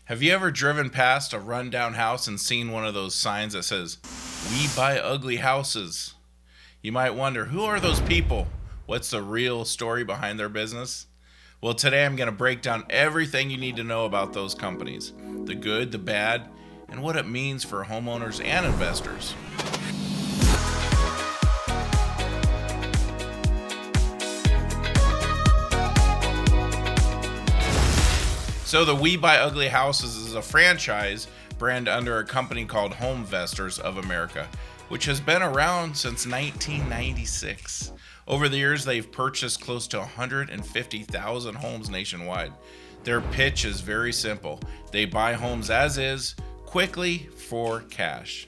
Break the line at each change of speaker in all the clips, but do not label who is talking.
Have you ever driven past a rundown house and seen one of those signs that says, "We buy ugly houses"? You might wonder, who are those people? What's the real story behind their business? Well, today I'm going to break down everything you need to know about those companies, the good, the bad, and what it means for homeowners and investors. So the We Buy Ugly Houses is a franchise brand under a company called Homevestors of America, which has been around since 1996. Over the years, they've purchased close to 150,000 homes nationwide. Their pitch is very simple. They buy homes as is, quickly, for cash.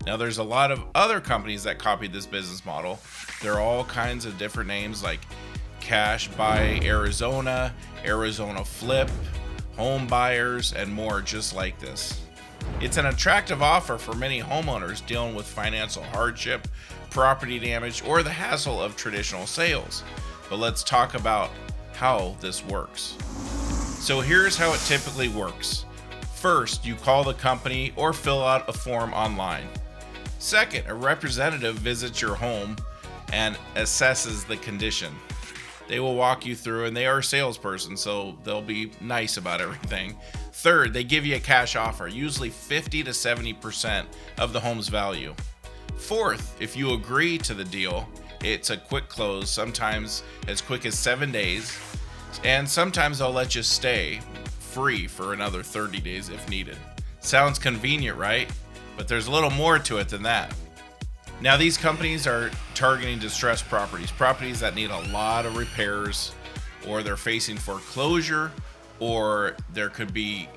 Now, there's a lot of other companies that copied this business model. There are all kinds of different names like Cash Buy Arizona, Arizona Flip, Home Buyers, and more just like this. It's an attractive offer for many homeowners dealing with financial hardship, property damage, or the hassle of traditional sales. But let's talk about how this works. So here's how it typically works. First, you call the company or fill out a form online. Second, a representative visits your home and assesses the condition. They will walk you through, and they are a salesperson, so they'll be nice about everything. Third, they give you a cash offer, usually 50 to 70% of the home's value. Fourth, if you agree to the deal, it's a quick close, sometimes as quick as 7 days, and sometimes they'll let you stay free for another 30 days if needed. Sounds convenient, right? But there's a little more to it than that. Now, these companies are targeting distressed properties that need a lot of repairs, or they're facing foreclosure, or there could be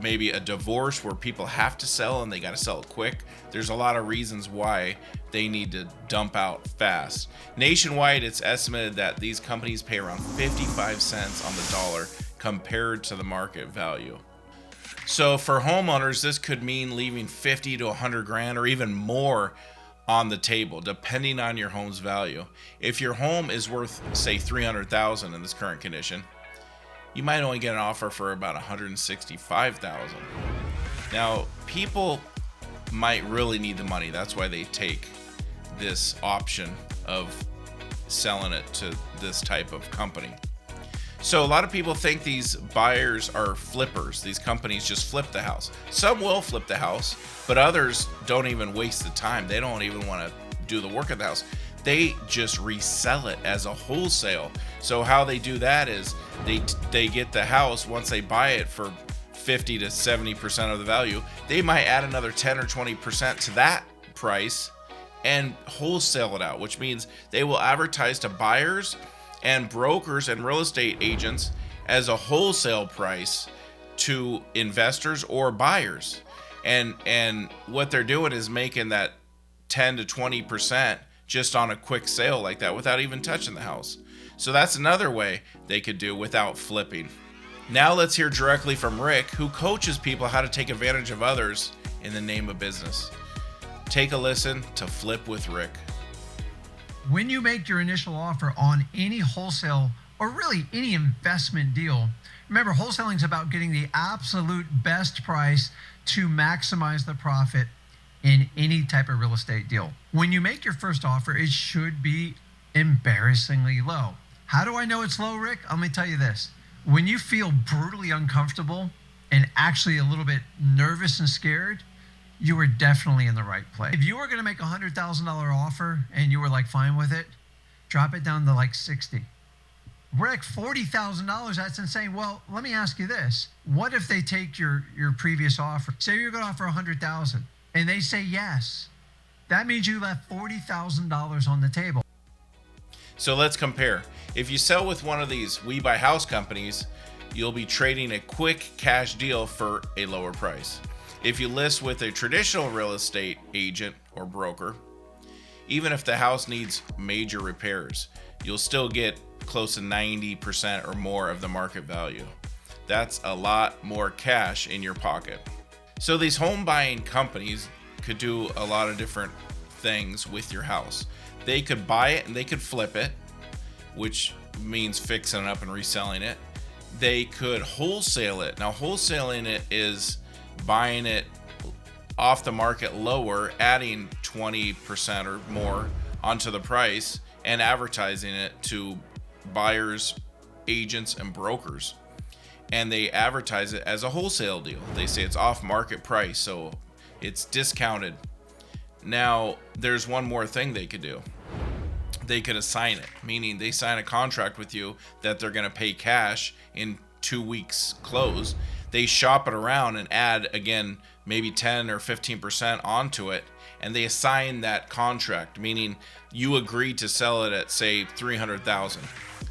maybe a divorce where people have to sell and they got to sell it quick. There's a lot of reasons why they need to dump out fast. Nationwide, it's estimated that these companies pay around 55 cents on the dollar compared to the market value. So for homeowners, this could mean leaving 50 to 100 grand or even more on the table, depending on your home's value. If your home is worth, say, 300,000 in this current condition, you might only get an offer for about 165,000. Now, people might really need the money. That's why they take this option of selling it to this type of company. So a lot of people think these buyers are flippers. These companies just flip the house. Some will flip the house, but others don't even waste the time. They don't even want to do the work of the house. They just resell it as a wholesale. So how they do that is they get the house. Once they buy it for 50 to 70% of the value, they might add another 10 or 20% to that price and wholesale it out, which means they will advertise to buyers and brokers and real estate agents as a wholesale price to investors or buyers. And what they're doing is making that 10 to 20% just on a quick sale like that without even touching the house. So that's another way they could do without flipping. Now let's hear directly from Rick, who coaches people how to take advantage of others in the name of business. Take a listen to Flip with Rick.
When you make your initial offer on any wholesale or really any investment deal, remember, wholesaling is about getting the absolute best price to maximize the profit in any type of real estate deal. When you make your first offer, it should be embarrassingly low. How do I know it's low, Rick? Let me tell you this. When you feel brutally uncomfortable and actually a little bit nervous and scared, you were definitely in the right place. If you were going to make a $100,000 offer and you were like fine with it, drop it down to like 60. Rick, $40,000, that's insane. Well, let me ask you this. What if they take your previous offer? Say you're going to offer $100,000 and they say yes. That means you left $40,000 on the table.
So let's compare. If you sell with one of these We Buy House companies, you'll be trading a quick cash deal for a lower price. If you list with a traditional real estate agent or broker, even if the house needs major repairs, you'll still get close to 90% or more of the market value. That's a lot more cash in your pocket. So these home buying companies could do a lot of different things with your house. They could buy it and they could flip it, which means fixing it up and reselling it. they could wholesale it. Now, wholesaling it is buying it off the market lower, adding 20% or more onto the price and advertising it to buyers, agents, and brokers. And they advertise it as a wholesale deal. They say it's off market price, so it's discounted. Now, there's one more thing they could do. They could assign it, meaning they sign a contract with you that they're going to pay cash in 2 weeks close. They shop it around and add, again, maybe 10 or 15% onto it, and they assign that contract, meaning you agreed to sell it at, say, $300,000.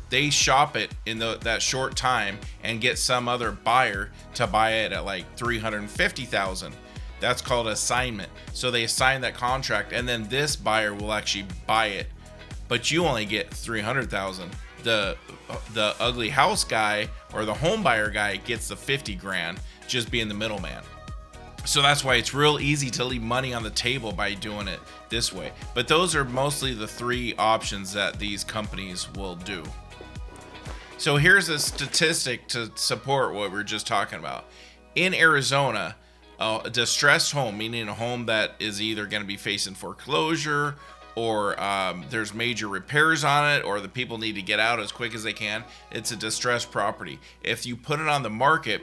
They shop it in that short time and get some other buyer to buy it at like $350,000. That's called assignment. So they assign that contract, and then this buyer will actually buy it, but you only get $300,000. The ugly house guy or the home buyer guy gets the $50,000, just being the middleman. So that's why it's real easy to leave money on the table by doing it this way. But those are mostly the three options that these companies will do. So here's a statistic to support what we're just talking about. In Arizona, a distressed home, meaning a home that is either going to be facing foreclosure, or there's major repairs on it, or the people need to get out as quick as they can, it's a distressed property. If you put it on the market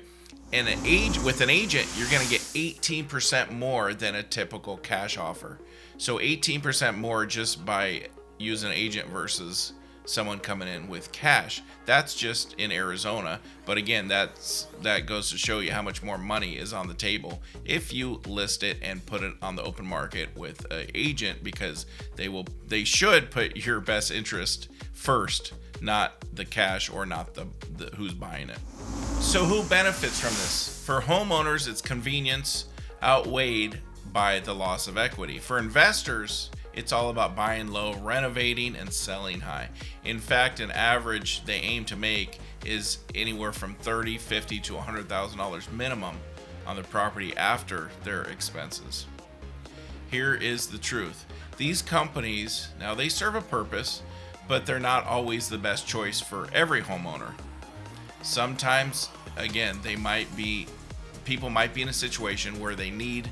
and with an agent, you're going to get 18% more than a typical cash offer. So 18% more just by using an agent versus someone coming in with cash. That's just in Arizona, but again, that goes to show you how much more money is on the table if you list it and put it on the open market with an agent, because they should put your best interest first, not the cash or not the who's buying it. So who benefits from this? For homeowners, it's convenience outweighed by the loss of equity. For investors, it's all about buying low, renovating, and selling high. In fact, an average they aim to make is anywhere from $30,000, $50,000 to $100,000 minimum on the property after their expenses. Here is the truth. These companies, now they serve a purpose, but they're not always the best choice for every homeowner. Sometimes, again, people might be in a situation where they need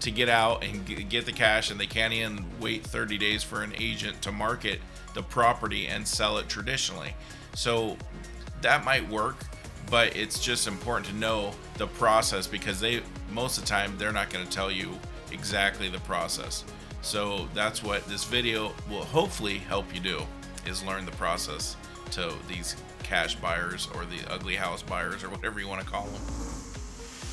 to get out and get the cash, and they can't even wait 30 days for an agent to market the property and sell it traditionally. So that might work, but it's just important to know the process, because most of the time they're not going to tell you exactly the process. So that's what this video will hopefully help you do, is learn the process to these cash buyers or the ugly house buyers or whatever you want to call them.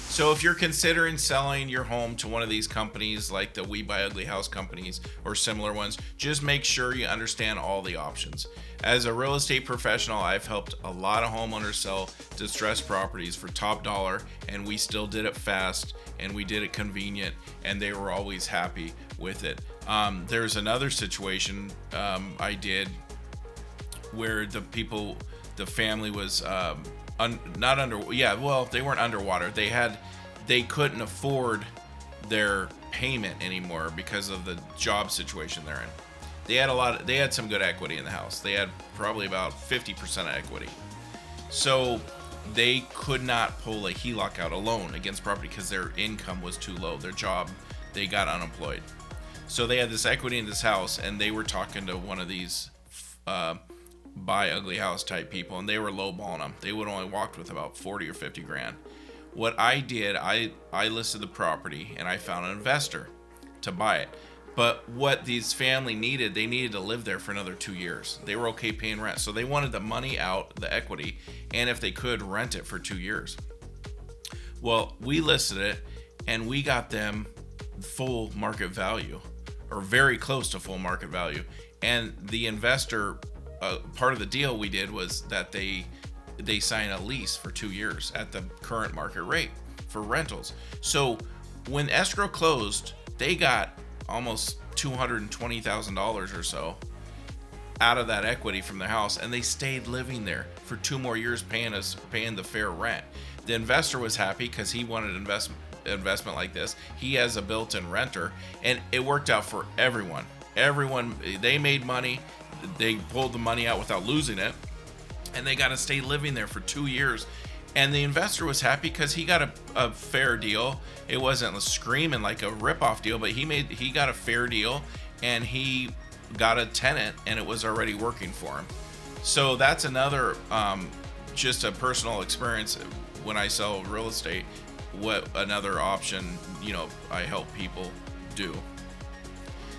So if you're considering selling your home to one of these companies like the We Buy Ugly House companies or similar ones, just make sure you understand all the options. As a real estate professional, I've helped a lot of homeowners sell distressed properties for top dollar, and we still did it fast and we did it convenient, and they were always happy with it. There's another situation I did where the family was they weren't underwater. They couldn't afford their payment anymore because of the job situation they're in. They had some good equity in the house. They had probably about 50% of equity. So they could not pull a HELOC out, a loan against property, because their income was too low. Their job, they got unemployed. So they had this equity in this house, and they were talking to one of these buy ugly house type people, and they were lowballing them. They would only walked with about 40 or 50 grand. What I did, I listed the property and I found an investor to buy it. But what these family needed, they needed to live there for another 2 years. They were okay paying rent, so they wanted the money out, the equity, and if they could, rent it for 2 years. Well, we listed it and we got them full market value, or very close to full market value. And the investor, part of the deal we did was that they sign a lease for 2 years at the current market rate for rentals. So when escrow closed, they got almost $220,000 or so out of that equity from the house, and they stayed living there for 2 more years paying the fair rent. The investor was happy because he wanted investment like this. He has a built-in renter, and it worked out for everyone. They made money. They pulled the money out without losing it, and they got to stay living there for 2 years. And the investor was happy because he got a fair deal. It wasn't screaming like a rip-off deal, but he got a fair deal, and he got a tenant, and it was already working for him. So that's another, just a personal experience when I sell real estate. What another option, I help people do.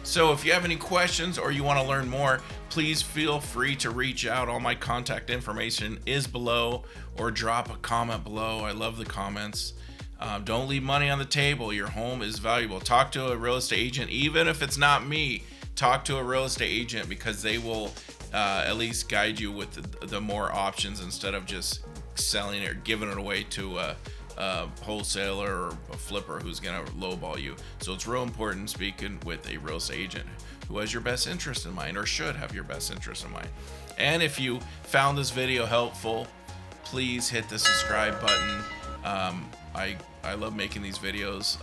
So if you have any questions or you want to learn more, please feel free to reach out. All my contact information is below, or drop a comment below. I love the comments. Don't leave money on the table. Your home is valuable. Talk to a real estate agent. Even if it's not me, talk to a real estate agent, because they will at least guide you with the more options, instead of just selling it or giving it away to a wholesaler or a flipper who's gonna lowball you. So it's real important speaking with a real estate agent who has your best interest in mind, or should have your best interest in mind. And if you found this video helpful, please hit the subscribe button. I love making these videos,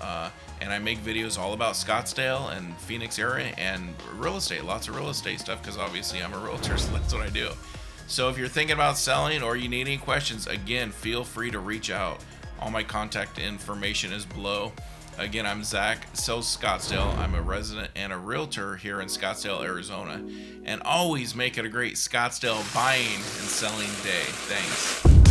and I make videos all about Scottsdale and Phoenix area and real estate, lots of real estate stuff, because obviously I'm a realtor, so that's what I do. So if you're thinking about selling or you need any questions, again, feel free to reach out. All my contact information is below. Again, I'm Zack, sells Scottsdale. I'm a resident and a realtor here in Scottsdale, Arizona. And always make it a great Scottsdale buying and selling day. Thanks.